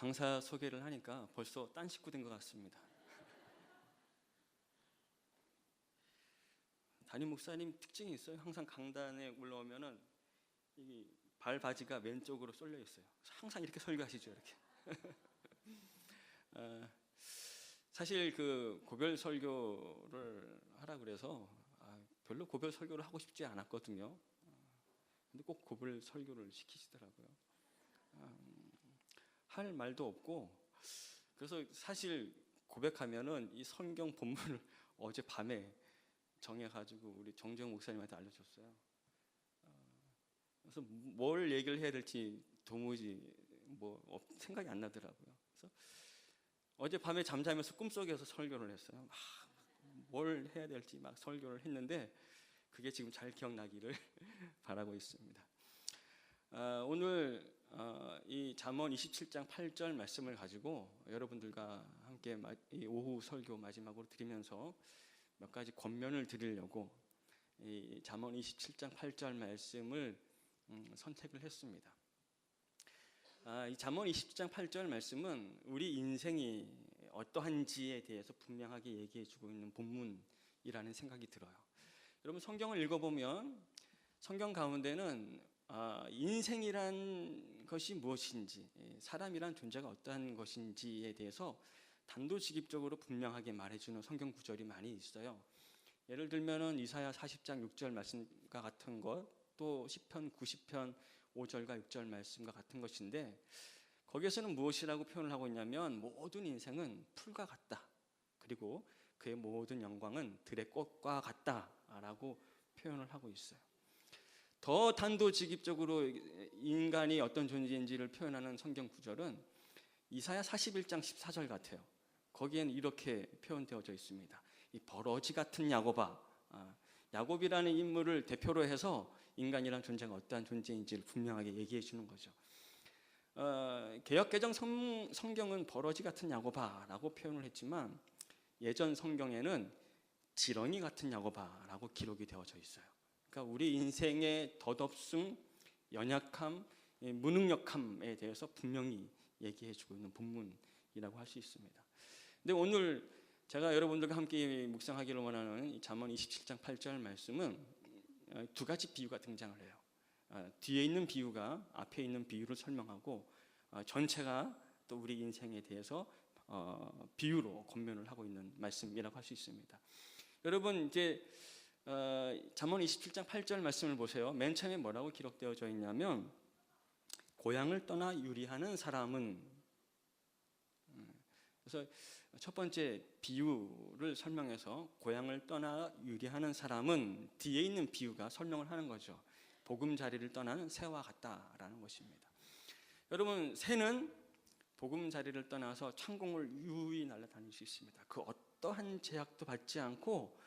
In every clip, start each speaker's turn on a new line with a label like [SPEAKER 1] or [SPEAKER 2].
[SPEAKER 1] 강사 소개를 하니까 벌써 딴 식구 된 것 같습니다. 담임 목사님 특징이 있어요. 항상 강단에 올라오면은 이 발바지가 왼쪽으로 쏠려 있어요. 항상 이렇게 설교하시죠, 이렇게. 사실 그 고별 설교를 하라 그래서 별로 고별 설교를 하고 싶지 않았거든요. 근데 꼭 고별 설교를 시키시더라고요. 할 말도 없고, 그래서 사실 고백하면은 이 성경 본문을 어젯밤에 정해가지고 우리 정재영 목사님한테 알려줬어요. 그래서 뭘 얘기를 해야 될지 도무지 생각이 안 나더라고요. 그래서 어젯밤에 잠자면서 꿈속에서 설교를 했어요. 뭘 해야 될지 막 설교를 했는데 그게 지금 잘 기억나기를 바라고 있습니다. 오늘 이 잠언 27장 8절 말씀을 가지고 여러분들과 함께 이 오후 설교 마지막으로 드리면서 몇 가지 권면을 드리려고 이 잠언 27장 8절 말씀을 선택을 했습니다. 이 잠언 27장 8절 말씀은 우리 인생이 어떠한지에 대해서 분명하게 얘기해주고 있는 본문이라는 생각이 들어요. 여러분 성경을 읽어보면 성경 가운데는 인생이란 것이 무엇인지, 사람이란 존재가 어떠한 것인지에 대해서 단도직입적으로 분명하게 말해주는 성경 구절이 많이 있어요. 예를 들면은 이사야 40장 6절 말씀과 같은 것, 또 시편 90편 5절과 6절 말씀과 같은 것인데 거기에서는 무엇이라고 표현을 하고 있냐면 모든 인생은 풀과 같다. 그리고 그의 모든 영광은 들의 꽃과 같다라고 표현을 하고 있어요. 더 단도직입적으로 인간이 어떤 존재인지를 표현하는 성경 구절은 이사야 41장 14절 같아요. 거기에는 이렇게 표현되어져 있습니다. 이 버러지 같은 야곱아, 야곱이라는 인물을 대표로 해서 인간이란 존재가 어떠한 존재인지를 분명하게 얘기해 주는 거죠. 개역개정 성경은 버러지 같은 야곱아라고 표현을 했지만 예전 성경에는 지렁이 같은 야곱아라고 기록이 되어져 있어요. 그러니까 우리 인생의 덧없음, 연약함, 무능력함에 대해서 분명히 얘기해주고 있는 본문이라고 할 수 있습니다. 근데 오늘 제가 여러분들과 함께 묵상하기를 원하는 이 잠언 27장 8절 말씀은 두 가지 비유가 등장을 해요. 뒤에 있는 비유가 앞에 있는 비유를 설명하고 전체가 또 우리 인생에 대해서 비유로 권면을 하고 있는 말씀이라고 할 수 있습니다. 여러분 이제 잠언 27장 8절 말씀을 보세요. 맨 처음에 뭐라고 기록되어져 있냐면 고향을 떠나 유리하는 사람은, 그래서 첫 번째 비유를 설명해서 고향을 떠나 유리하는 사람은 뒤에 있는 비유가 설명을 하는 거죠. 보금자리를 떠나는 새와 같다라는 것입니다. 여러분 새는 보금자리를 떠나서 창공을 유유히 날아다닐 수 있습니다. 그 어떠한 제약도 받지 않고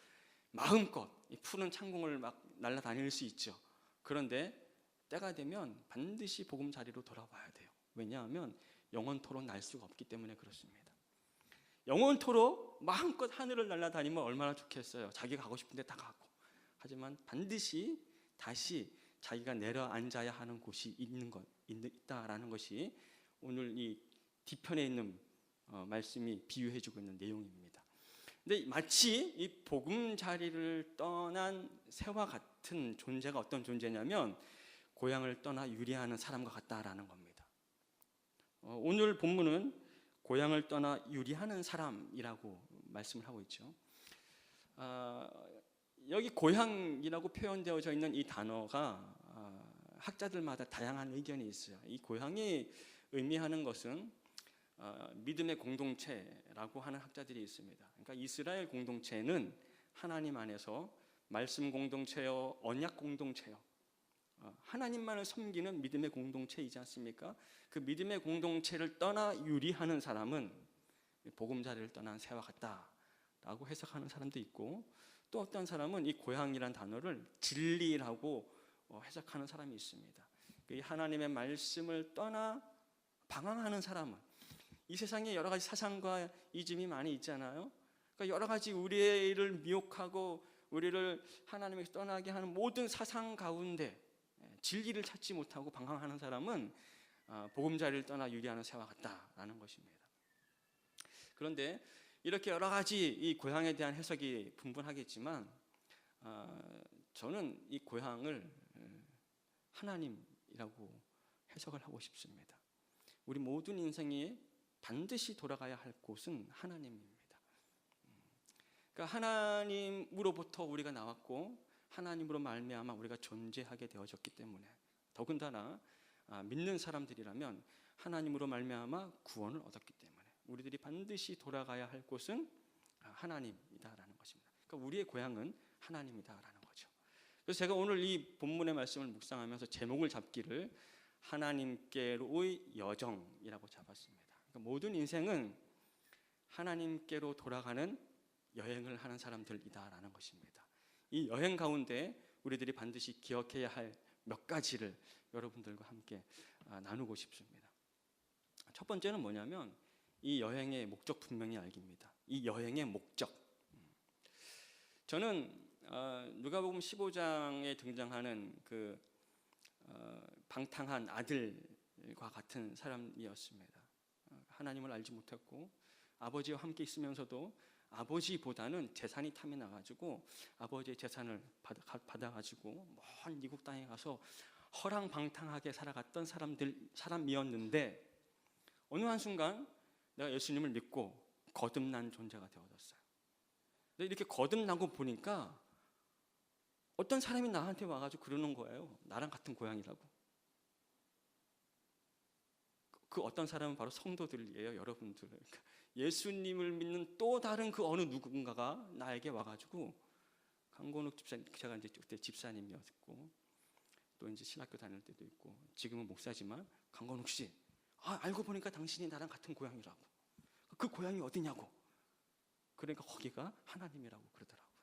[SPEAKER 1] 마음껏 이 푸른 창공을 막 날아다닐 수 있죠. 그런데 때가 되면 반드시 보금자리로 돌아와야 돼요. 왜냐하면 영원토록 날 수가 없기 때문에 그렇습니다. 영원토록 마음껏 하늘을 날아다니면 얼마나 좋겠어요. 자기가 가고 싶은 데 다 가고. 하지만 반드시 다시 자기가 내려앉아야 하는 곳이 있다라는 것이 오늘 이 뒤편에 있는 말씀이 비유해주고 있는 내용입니다. 근데 마치 이 보금자리를 떠난 새와 같은 존재가 어떤 존재냐면 고향을 떠나 유리하는 사람과 같다라는 겁니다. 오늘 본문은 고향을 떠나 유리하는 사람이라고 말씀을 하고 있죠. 여기 고향이라고 표현되어져 있는 이 단어가 학자들마다 다양한 의견이 있어요. 이 고향이 의미하는 것은 믿음의 공동체라고 하는 학자들이 있습니다. 그러니까 이스라엘 공동체는 하나님 안에서 말씀 공동체요, 언약 공동체요, 하나님만을 섬기는 믿음의 공동체이지 않습니까? 그 믿음의 공동체를 떠나 유리하는 사람은 보금자리를 떠난 새와 같다라고 해석하는 사람도 있고, 또 어떤 사람은 이 고향이란 단어를 진리라고 해석하는 사람이 있습니다. 이 하나님의 말씀을 떠나 방황하는 사람은, 이 세상에 여러 가지 사상과 이즘이 많이 있잖아요. 그러니까 여러 가지 우리를 미혹하고 우리를 하나님에서 떠나게 하는 모든 사상 가운데 진리를 찾지 못하고 방황하는 사람은 보금자리를 떠나 유리하는 새와 같다라는 것입니다. 그런데 이렇게 여러 가지 이 고향에 대한 해석이 분분하겠지만 저는 이 고향을 하나님이라고 해석을 하고 싶습니다. 우리 모든 인생에 반드시 돌아가야 할 곳은 하나님입니다. 그러니까 하나님으로부터 우리가 나왔고 하나님으로 말미암아 우리가 존재하게 되어졌기 때문에 더군다나 믿는 사람들이라면 하나님으로 말미암아 구원을 얻었기 때문에 우리들이 반드시 돌아가야 할 곳은 하나님이다라는 것입니다. 그러니까 우리의 고향은 하나님이다라는 거죠. 그래서 제가 오늘 이 본문의 말씀을 묵상하면서 제목을 잡기를 하나님께로의 여정이라고 잡았습니다. 그러니까 모든 인생은 하나님께로 돌아가는 여행을 하는 사람들이다라는 것입니다. 이 여행 가운데 우리들이 반드시 기억해야 할 몇 가지를 여러분들과 함께 나누고 싶습니다. 첫 번째는 뭐냐면 이 여행의 목적 분명히 알깁니다. 이 여행의 목적. 저는 누가복음 15장에 등장하는 그 방탕한 아들과 같은 사람이었습니다. 하나님을 알지 못했고 아버지와 함께 있으면서도 아버지보다는 재산이 탐이 나가지고 아버지의 재산을 받아가지고 먼 미국 땅에 가서 허랑방탕하게 살아갔던 사람이었는데 어느 한순간 내가 예수님을 믿고 거듭난 존재가 되어졌어요. 근데 이렇게 거듭나고 보니까 어떤 사람이 나한테 와가지고 그러는 거예요. 나랑 같은 고향이라고. 그 어떤 사람은 바로 성도들이에요, 여러분들. 그러니까 예수님을 믿는 또 다른 그 어느 누군가가 나에게 와가지고 강건욱 집사님, 제가 이제 그때 집사님이었고 또 이제 신학교 다닐 때도 있고 지금은 목사지만 강건욱 씨, 알고 보니까 당신이 나랑 같은 고향이라고. 그 고향이 어디냐고. 그러니까 거기가 하나님이라고 그러더라고요.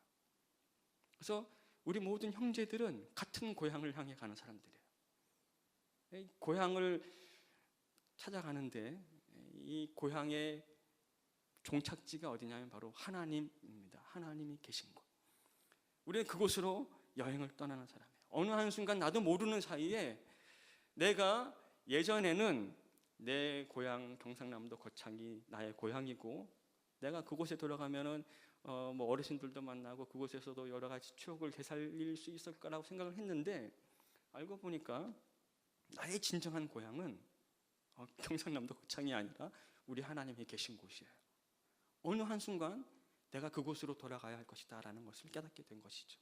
[SPEAKER 1] 그래서 우리 모든 형제들은 같은 고향을 향해 가는 사람들이에요. 고향을 찾아가는데 이 고향의 종착지가 어디냐면 바로 하나님입니다. 하나님이 계신 곳. 우리는 그곳으로 여행을 떠나는 사람이에요. 어느 한순간 나도 모르는 사이에 내가 예전에는 내 고향 경상남도 거창이 나의 고향이고 내가 그곳에 돌아가면은 뭐 어르신들도 만나고 그곳에서도 여러 가지 추억을 되살릴 수 있을 거라고 생각을 했는데 알고 보니까 나의 진정한 고향은 경상남도 거창이 아니라 우리 하나님이 계신 곳이에요. 어느 한순간 내가 그곳으로 돌아가야 할 것이다 라는 것을 깨닫게 된 것이죠.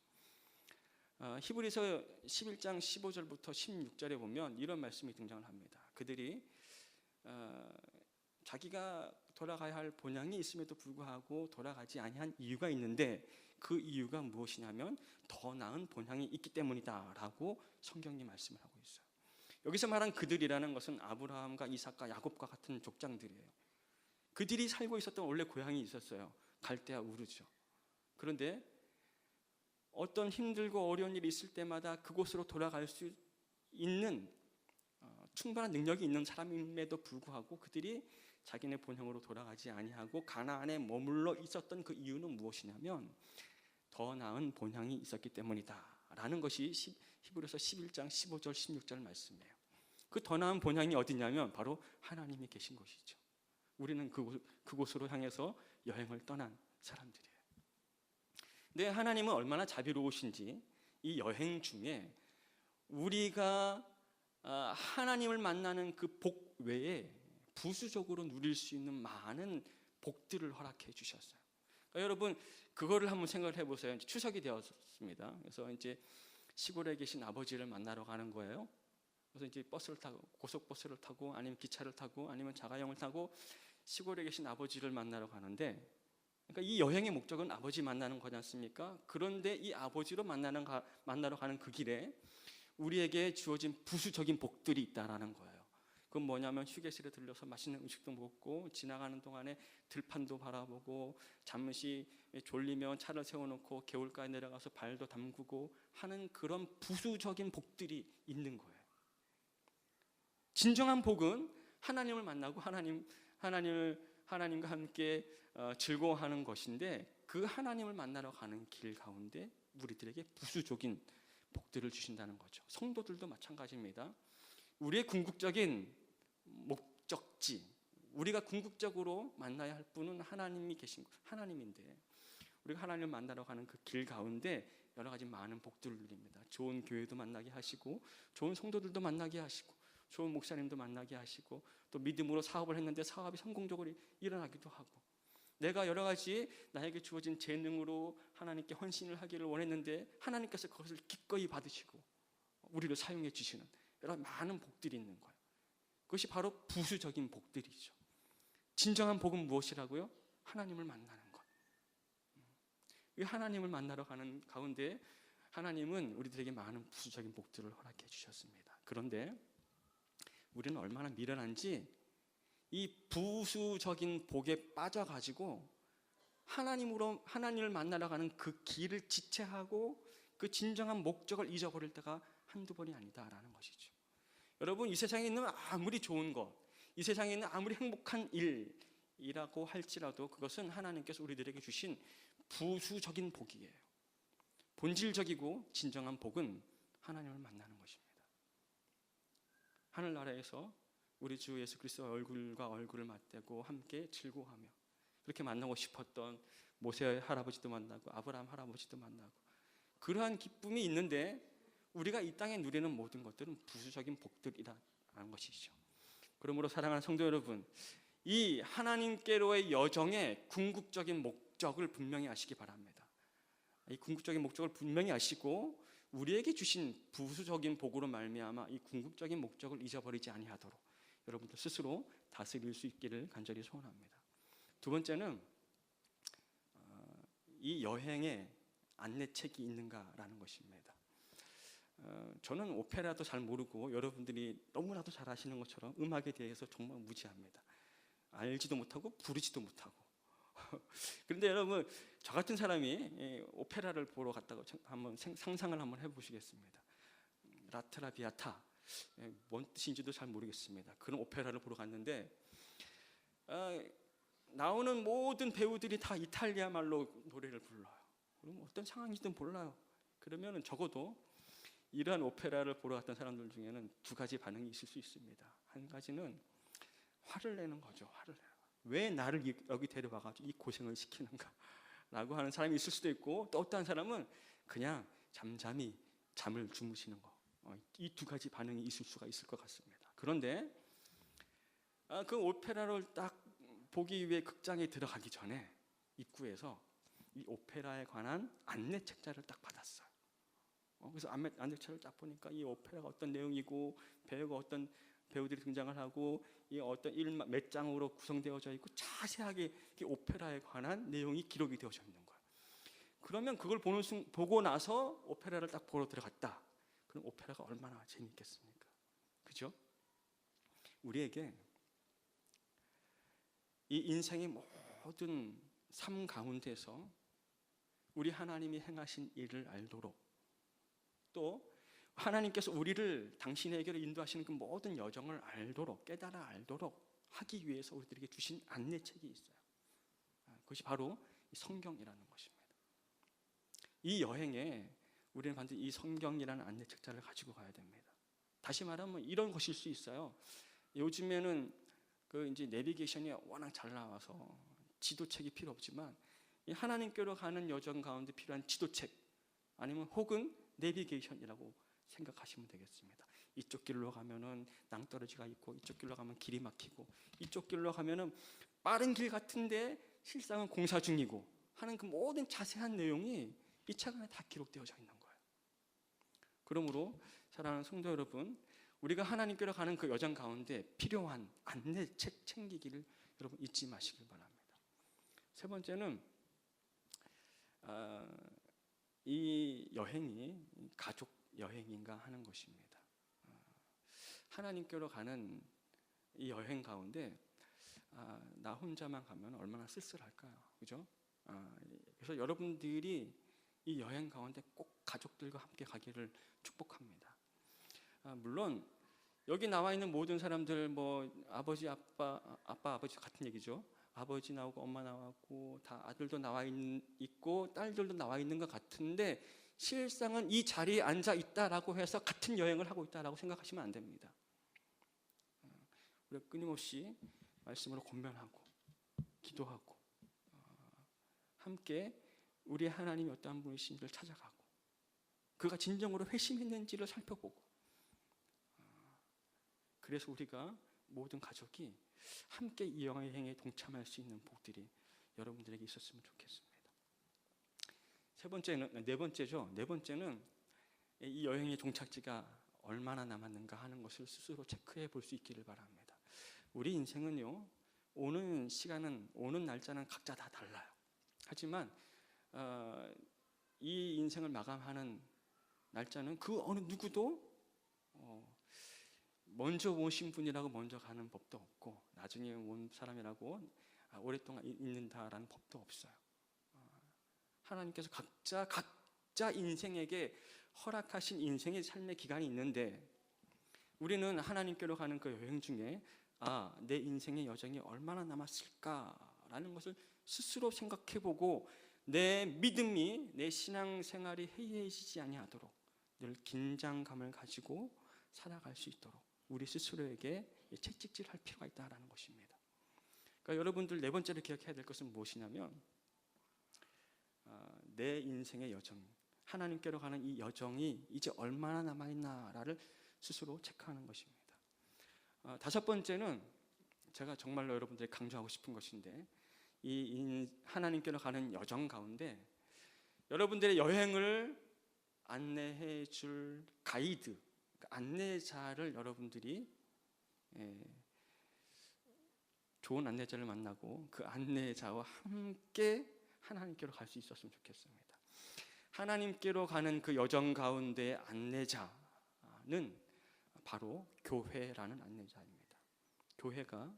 [SPEAKER 1] 히브리서 11장 15절부터 16절에 보면 이런 말씀이 등장을 합니다. 그들이 자기가 돌아가야 할 본향이 있음에도 불구하고 돌아가지 아니한 이유가 있는데 그 이유가 무엇이냐면 더 나은 본향이 있기 때문이다 라고 성경이 말씀을 하고 있어요. 여기서 말한 그들이라는 것은 아브라함과 이삭과 야곱과 같은 족장들이에요. 그들이 살고 있었던 원래 고향이 있었어요. 갈대아 우르죠. 그런데 어떤 힘들고 어려운 일이 있을 때마다 그곳으로 돌아갈 수 있는 충분한 능력이 있는 사람임에도 불구하고 그들이 자기네 본향으로 돌아가지 아니하고 가나안에 머물러 있었던 그 이유는 무엇이냐면 더 나은 본향이 있었기 때문이다 라는 것이 히브리서 11장 15절 16절 말씀이에요. 그 더 나은 본향이 어디냐면 바로 하나님이 계신 곳이죠. 우리는 그곳으로 향해서 여행을 떠난 사람들이에요. 근데 하나님은 얼마나 자비로우신지 이 여행 중에 우리가 하나님을 만나는 그 복 외에 부수적으로 누릴 수 있는 많은 복들을 허락해 주셨어요. 그러니까 여러분 그거를 한번 생각을 해보세요. 이제 추석이 되었습니다. 그래서 이제 시골에 계신 아버지를 만나러 가는 거예요. 그래서 이제 버스를 타고 고속버스를 타고 아니면 기차를 타고 아니면 자가용을 타고 시골에 계신 아버지를 만나러 가는데, 그러니까 이 여행의 목적은 아버지 만나는 거지 않습니까? 그런데 이 아버지로 만나러 가는 그 길에 우리에게 주어진 부수적인 복들이 있다라는 거예요. 그건 뭐냐면 휴게실에 들려서 맛있는 음식도 먹고 지나가는 동안에 들판도 바라보고 잠시 졸리면 차를 세워놓고 개울가에 내려가서 발도 담그고 하는 그런 부수적인 복들이 있는 거예요. 진정한 복은 하나님을 만나고 하나님과 함께 즐거워하는 것인데 그 하나님을 만나러 가는 길 가운데 우리들에게 부수적인 복들을 주신다는 거죠. 성도들도 마찬가지입니다. 우리의 궁극적인 목적지, 우리가 궁극적으로 만나야 할 분은 하나님이 계신 하나님인데, 우리가 하나님을 만나러 가는 그 길 가운데 여러 가지 많은 복들을 누립니다. 좋은 교회도 만나게 하시고, 좋은 성도들도 만나게 하시고, 좋은 목사님도 만나게 하시고, 또 믿음으로 사업을 했는데 사업이 성공적으로 일어나기도 하고, 내가 여러 가지 나에게 주어진 재능으로 하나님께 헌신을 하기를 원했는데 하나님께서 그것을 기꺼이 받으시고 우리를 사용해 주시는 여러 많은 복들이 있는 거예요. 그것이 바로 부수적인 복들이죠. 진정한 복은 무엇이라고요? 하나님을 만나는 것. 이 하나님을 만나러 가는 가운데 하나님은 우리들에게 많은 부수적인 복들을 허락해 주셨습니다. 그런데 우리는 얼마나 미련한지 이 부수적인 복에 빠져가지고 하나님을 만나러 가는 그 길을 지체하고 그 진정한 목적을 잊어버릴 때가 한두 번이 아니다라는 것이죠. 여러분, 이 세상에 있는 아무리 좋은 것, 이 세상에 있는 아무리 행복한 일이라고 할지라도 그것은 하나님께서 우리들에게 주신 부수적인 복이에요. 본질적이고 진정한 복은 하나님을 만나는 것입니다. 하늘나라에서 우리 주 예수 그리스도의 얼굴과 얼굴을 맞대고 함께 즐거워하며 그렇게 만나고 싶었던 모세 할아버지도 만나고 아브라함 할아버지도 만나고, 그러한 기쁨이 있는데 우리가 이 땅에 누리는 모든 것들은 부수적인 복들이라는 것이죠. 그러므로 사랑하는 성도 여러분, 이 하나님께로의 여정의 궁극적인 목적을 분명히 아시기 바랍니다. 이 궁극적인 목적을 분명히 아시고 우리에게 주신 부수적인 복으로 말미암아 이 궁극적인 목적을 잊어버리지 아니하도록 여러분들 스스로 다스릴 수 있기를 간절히 소원합니다. 두 번째는 이 여행에 안내책이 있는가라는 것입니다. 저는 오페라도 잘 모르고 여러분들이 너무나도 잘 아시는 것처럼 음악에 대해서 정말 무지합니다. 알지도 못하고 부르지도 못하고. 그런데 여러분, 저 같은 사람이 오페라를 보러 갔다고 한번 상상을 한번 해보시겠습니다. 라트라비아타, 뭔 뜻인지도 잘 모르겠습니다. 그런 오페라를 보러 갔는데 나오는 모든 배우들이 다 이탈리아 말로 노래를 불러요. 그럼 어떤 상황인지도 몰라요. 그러면 적어도 이러한 오페라를 보러 갔던 사람들 중에는 두 가지 반응이 있을 수 있습니다. 한 가지는 화를 내는 거죠. 화를 내는 거. 왜 나를 여기 데려와가지고 이 고생을 시키는가 라고 하는 사람이 있을 수도 있고, 또 어떤 사람은 그냥 잠잠히 잠을 주무시는 거. 이 두 가지 반응이 있을 수가 있을 것 같습니다. 그런데 그 오페라를 딱 보기 위해 극장에 들어가기 전에 입구에서 이 오페라에 관한 안내 책자를 딱 받았어요. 그래서 안내 책을 딱 보니까 이 오페라가 어떤 내용이고 배우가 어떤 배우들이 등장을 하고 이 어떤 몇 장으로 구성되어져 있고 자세하게 이 오페라에 관한 내용이 기록이 되어져 있는 거예요. 그러면 그걸 보고 나서 오페라를 딱 보러 들어갔다. 그럼 오페라가 얼마나 재미있겠습니까? 그죠? 우리에게 이 인생의 모든 삶 가운데서 우리 하나님이 행하신 일을 알도록, 또 하나님께서 우리를 당신에게로 인도하시는 그 모든 여정을 알도록, 깨달아 알도록 하기 위해서 우리들에게 주신 안내책이 있어요. 그것이 바로 성경이라는 것입니다. 이 여행에 우리는 반드시 이 성경이라는 안내책자를 가지고 가야 됩니다. 다시 말하면 이런 것일 수 있어요. 요즘에는 그 이제 내비게이션이 워낙 잘 나와서 지도책이 필요 없지만 이 하나님께로 가는 여정 가운데 필요한 지도책 아니면 혹은 내비게이션이라고 생각하시면 되겠습니다. 이쪽 길로 가면은 낭떠러지가 있고 이쪽 길로 가면 길이 막히고 이쪽 길로 가면은 빠른 길 같은데 실상은 공사 중이고 하는 그 모든 자세한 내용이 이 책 안에 다 기록되어져 있는 거예요. 그러므로 사랑하는 성도 여러분, 우리가 하나님께로 가는 그 여정 가운데 필요한 안내책 챙기기를 여러분 잊지 마시길 바랍니다. 세 번째는 이 여행이 가족 여행인가 하는 것입니다. 하나님께로 가는 이 여행 가운데 나 혼자만 가면 얼마나 쓸쓸할까요? 그죠? 그래서 여러분들이 이 여행 가운데 꼭 가족들과 함께 가기를 축복합니다. 물론 여기 나와 있는 모든 사람들 뭐 아버지 아버지 같은 얘기죠. 아버지 나오고 엄마 나왔고 다 아들도 나와 있고 딸들도 나와 있는 것 같은데 실상은 이 자리에 앉아 있다라고 해서 같은 여행을 하고 있다라고 생각하시면 안 됩니다. 우리가 끊임없이 말씀으로 권면하고 기도하고 함께 우리 하나님이 어떠한 분이신지를 찾아가고 그가 진정으로 회심했는지를 살펴보고 그래서 우리가 모든 가족이 함께 이 여행에 동참할 수 있는 복들이 여러분들에게 있었으면 좋겠습니다. 네 번째는 이 여행의 종착지가 얼마나 남았는가 하는 것을 스스로 체크해 볼 수 있기를 바랍니다. 우리 인생은요, 오는 시간은, 오는 날짜는 각자 다 달라요. 하지만 이 인생을 마감하는 날짜는 그 어느 누구도 먼저 오신 분이라고 먼저 가는 법도 없고 나중에 온 사람이라고 오랫동안 있는다라는 법도 없어요. 하나님께서 각자 인생에게 허락하신 인생의 삶의 기간이 있는데 우리는 하나님께로 가는 그 여행 중에 내 인생의 여정이 얼마나 남았을까라는 것을 스스로 생각해보고 내 믿음이 내 신앙생활이 해이해지지 아니하도록 늘 긴장감을 가지고 살아갈 수 있도록 우리 스스로에게 채찍질할 필요가 있다라는 것입니다. 그러니까 여러분들 네 번째로 기억해야 될 것은 무엇이냐면 내 인생의 여정, 하나님께로 가는 이 여정이 이제 얼마나 남아있나를 스스로 체크하는 것입니다. 다섯 번째는 제가 정말로 여러분들에게 강조하고 싶은 것인데 이 하나님께로 가는 여정 가운데 여러분들의 여행을 안내해 줄 가이드, 안내자를 여러분들이 좋은 안내자를 만나고 그 안내자와 함께 하나님께로 갈 수 있었으면 좋겠습니다. 하나님께로 가는 그 여정 가운데 안내자는 바로 교회라는 안내자입니다. 교회가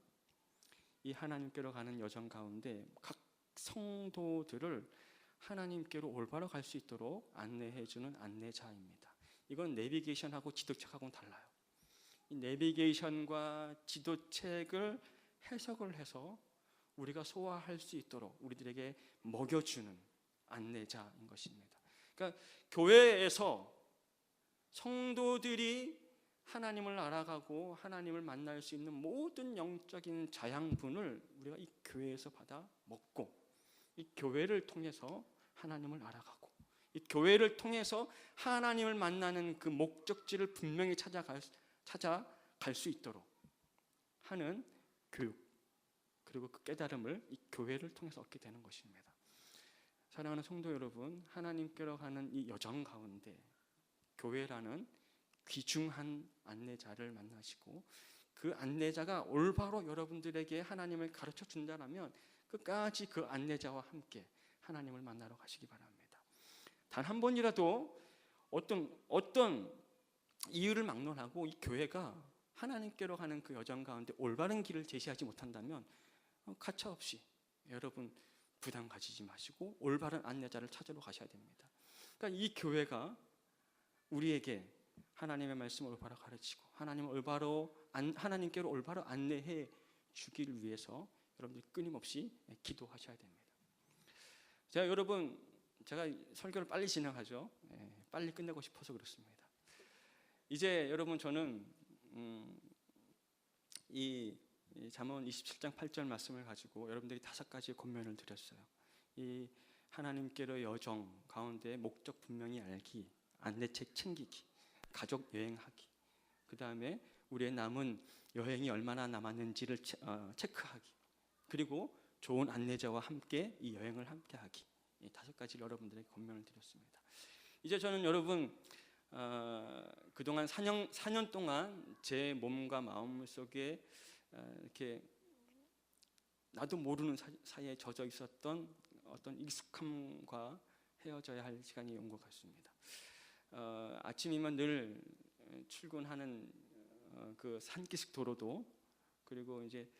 [SPEAKER 1] 이 하나님께로 가는 여정 가운데 각 성도들을 하나님께로 올바로 갈 수 있도록 안내해주는 안내자입니다. 이건 내비게이션하고 지도책하고는 달라요. 이 내비게이션과 지도책을 해석을 해서 우리가 소화할 수 있도록 우리들에게 먹여주는 안내자인 것입니다. 그러니까 교회에서 성도들이 하나님을 알아가고 하나님을 만날 수 있는 모든 영적인 자양분을 우리가 이 교회에서 받아 먹고 이 교회를 통해서 하나님을 알아가고 이 교회를 통해서 하나님을 만나는 그 목적지를 분명히 찾아갈 수 있도록 하는 교육 그리고 그 깨달음을 이 교회를 통해서 얻게 되는 것입니다. 사랑하는 성도 여러분, 하나님께로 가는 이 여정 가운데 교회라는 귀중한 안내자를 만나시고 그 안내자가 올바로 여러분들에게 하나님을 가르쳐 준다면 끝까지 그 안내자와 함께 하나님을 만나러 가시기 바랍니다. 단 한 번이라도 어떤 이유를 막론하고 이 교회가 하나님께로 가는 그 여정 가운데 올바른 길을 제시하지 못한다면 가차없이 여러분 부담 가지지 마시고 올바른 안내자를 찾으러 가셔야 됩니다. 그러니까 이 교회가 우리에게 하나님의 말씀을 올바로 가르치고 하나님께로 올바로 안내해 주기를 위해서 여러분들이 끊임없이 기도하셔야 됩니다. 제가 설교를 빨리 진행하죠. 빨리 끝내고 싶어서 그렇습니다. 이제 여러분 저는 이 잠언 27장 8절 말씀을 가지고 여러분들이 5가지의 권면을 드렸어요. 이 하나님께로 여정 가운데 목적 분명히 알기, 안내책 챙기기, 가족 여행하기, 그 다음에 우리의 남은 여행이 얼마나 남았는지를 체크하기, 그리고 좋은 안내자와 함께 이 여행을 함께하기, 이 5가지를 여러분들에게 권면을 드렸습니다. 이제 저는 여러분 그동안 4년 동안 제 몸과 마음 속에 이렇게 나도 모르는 사이에 젖어 있었던 어떤 익숙함과 헤어져야 할 시간이 온 것 같습니다. 아침이면 늘 출근하는 그 산기슭 도로도, 그리고 이제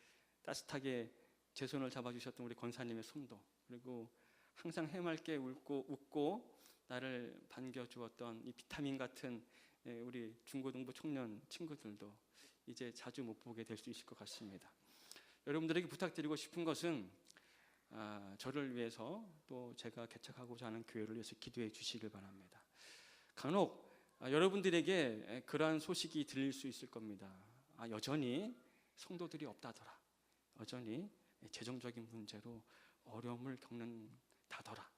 [SPEAKER 1] 따뜻하게 제 손을 잡아주셨던 우리 권사님의 손도, 그리고 항상 해맑게 웃고 나를 반겨주었던 이 비타민 같은 우리 중고등부 청년 친구들도 이제 자주 못 보게 될 수 있을 것 같습니다. 여러분들에게 부탁드리고 싶은 것은 저를 위해서 또 제가 개척하고자 하는 교회를 위해서 기도해 주시길 바랍니다. 간혹 여러분들에게 그러한 소식이 들릴 수 있을 겁니다. 여전히 성도들이 없다더라. 여전히 재정적인 문제로 어려움을 겪는다더라.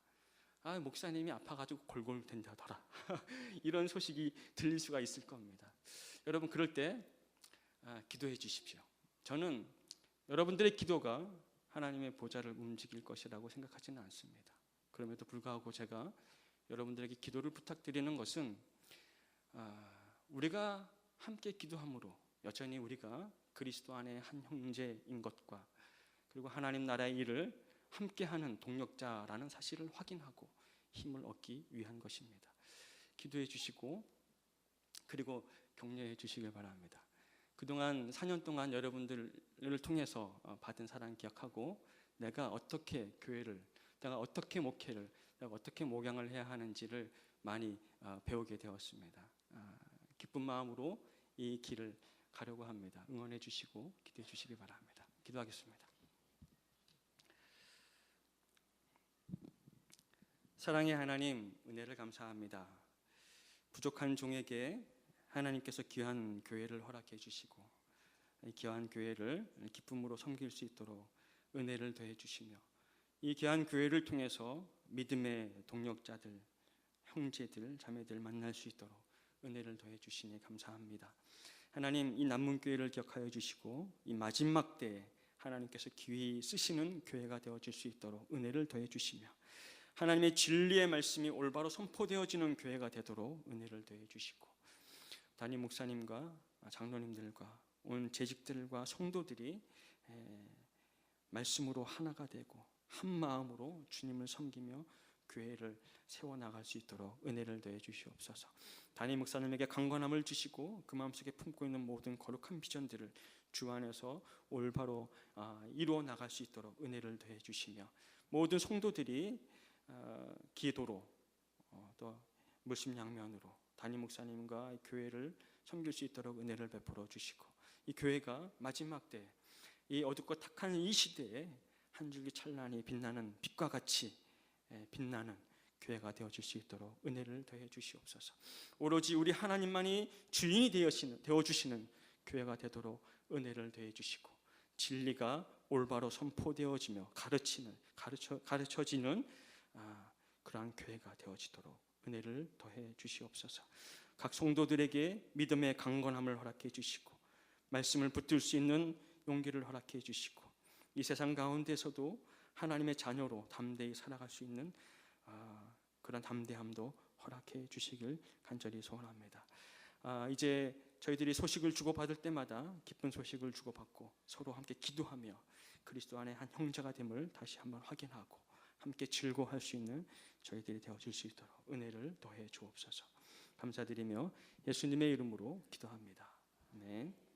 [SPEAKER 1] 목사님이 아파가지고 골골댄다더라. 이런 소식이 들릴 수가 있을 겁니다. 여러분, 그럴 때 기도해 주십시오. 저는 여러분들의 기도가 하나님의 보좌를 움직일 것이라고 생각하지는 않습니다. 그럼에도 불구하고 제가 여러분들에게 기도를 부탁드리는 것은 우리가 함께 기도함으로 여전히 우리가 그리스도 안에 한 형제인 것과 그리고 하나님 나라의 일을 함께하는 동력자라는 사실을 확인하고 힘을 얻기 위한 것입니다. 기도해 주시고 그리고 격려해 주시길 바랍니다. 그동안 4년 동안 여러분들을 통해서 받은 사랑 기억하고 내가 어떻게 교회를, 내가 어떻게 목회를, 내가 어떻게 목양을 해야 하는지를 많이 배우게 되었습니다. 기쁜 마음으로 이 길을 가려고 합니다. 응원해 주시고 기도해 주시기 바랍니다. 기도하겠습니다. 사랑의 하나님, 은혜를 감사합니다. 부족한 종에게 하나님께서 귀한 교회를 허락해 주시고 이 귀한 교회를 기쁨으로 섬길 수 있도록 은혜를 더해 주시며 이 귀한 교회를 통해서 믿음의 동력자들, 형제들, 자매들 만날 수 있도록 은혜를 더해 주시니 감사합니다. 하나님, 이 남문교회를 기억하여 주시고 이 마지막 때에 하나님께서 귀히 쓰시는 교회가 되어질 수 있도록 은혜를 더해 주시며 하나님의 진리의 말씀이 올바로 선포되어지는 교회가 되도록 은혜를 더해 주시고 담임 목사님과 장로님들과 온 재직들과 성도들이 말씀으로 하나가 되고 한 마음으로 주님을 섬기며 교회를 세워나갈 수 있도록 은혜를 더해 주시옵소서. 담임 목사님에게 강건함을 주시고 그 마음속에 품고 있는 모든 거룩한 비전들을 주 안에서 올바로 이루어 나갈 수 있도록 은혜를 더해 주시며 모든 성도들이 기도로 또 물심양면으로 담임 목사님과 교회를 섬길 수 있도록 은혜를 베풀어 주시고 이 교회가 마지막 때 이 어둡고 탁한 이 시대에 한 줄기 찬란히 빛나는 빛과 같이 빛나는 교회가 되어질 수 있도록 은혜를 더해 주시옵소서. 오로지 우리 하나님만이 주인이 되어주시는 교회가 되도록 은혜를 더해 주시고 진리가 올바로 선포되어지며 가르쳐지는 그러한 교회가 되어지도록 은혜를 더해 주시옵소서. 각 성도들에게 믿음의 강건함을 허락해 주시고 말씀을 붙들 수 있는 용기를 허락해 주시고 이 세상 가운데서도 하나님의 자녀로 담대히 살아갈 수 있는 그런 담대함도 허락해 주시길 간절히 소원합니다. 이제 저희들이 소식을 주고받을 때마다 기쁜 소식을 주고받고 서로 함께 기도하며 그리스도 안에 한 형제가 됨을 다시 한번 확인하고 함께 즐거워할 수 있는 저희들이 되어질 수 있도록 은혜를 더해 주옵소서. 감사드리며 예수님의 이름으로 기도합니다. 아멘.